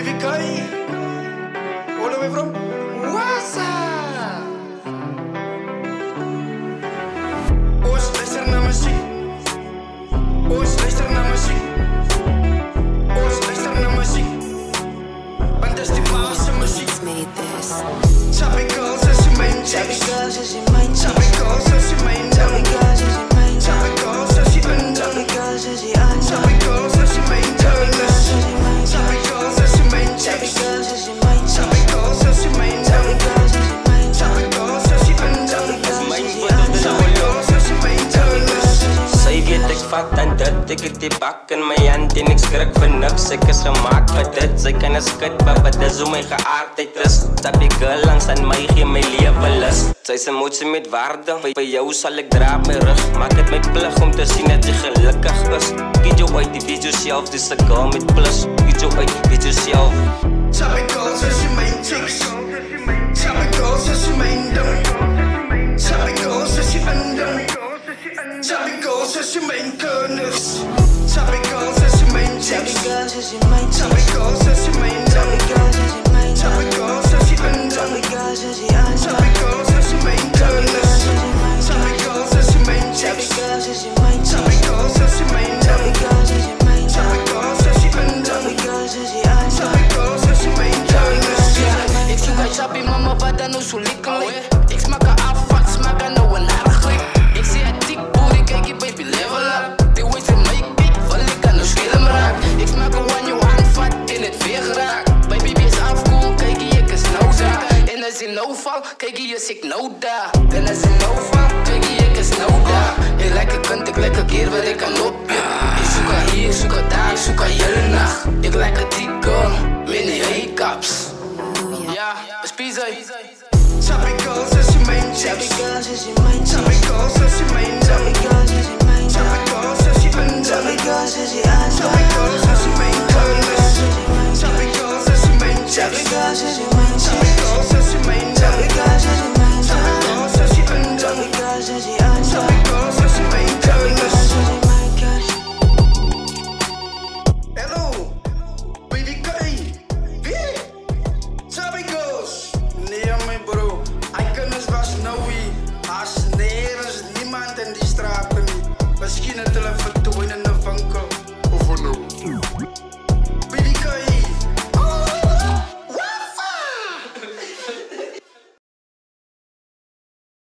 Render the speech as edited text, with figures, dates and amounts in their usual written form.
Vikai, all the way from Wassa. Ons luister na muziek. Ons luister na muziek. Ons luister na muziek. Want dis die paase muziek. Chubby girls is je main chicks. Chubby girls is je main Chubby girls is je main Chubby girls is je main Chubby girls is je main Chubby girls is je main Chubby girls is je main Chubby girls is je main Chubby girls is je main Chubby girls is je main Chubby girls is je main Chubby girls is je main Sy weet ek vat aan dit, ek het die bak in my hand en ek skrik vir niks, ek is gemaakt vir dit. Sy kan een skit, papa, dis hoe my geaardheid is. Stap die girl langs aan my, gee my leven lus. Sy is een moedse met waarde, vir jou sal ek dra my rug. Maak het my plig om te sien dat jy gelukkig is. Kiet jou uit, die weet jouself, dis een girl met plus. Kiet jou uit, die weet jouself. Chubby girls is je main chicks. Chubby girls is je main ding. Chubby girls is je unding. Chubby girls is je main kerners. Chubby girls is je main chicks. Chubby girls is je main Chubby girls is je main Chubby girls is je main Chubby girls is je unding. Chubby girls is je unding. Chubby girls is je main kerners. Chubby girls is je main chicks. Chubby girls is je main Chubby girls is je main Chubby girls is je main Chubby girls is je unding. Chubby girls is je unding. Chubby girls is je main kerners. Ik zoek uit Chubby mama, wat dan nou zo lekker. Ik smaak haar afvat, smaak haar nou een aardig. Ik zie haar dik booty, kijk je baby level up. Die waist in my beat, val ik aan de schillen raak. Ik smaak haar wanneer je aanvat in het weer geraakt. Baby is afkoel, kijk je, ik is nou daar. En als je nou val, kijk je, is ik nou daar. En als je nou val, kijk je, ik is nou daar. Ik lekker kunt, ik lekker keer waar ik kan op je. Ik zoek haar hier, ik zoek haar daar, ik zoek haar hele nacht. Ik lekker die girl, met die hiccups. Ja, is pizza. Chubby girls is je main chicks. Chubby girls is je main Chubby girls is je main Chubby girls is je main Chubby girls is je unding. Chubby girls is je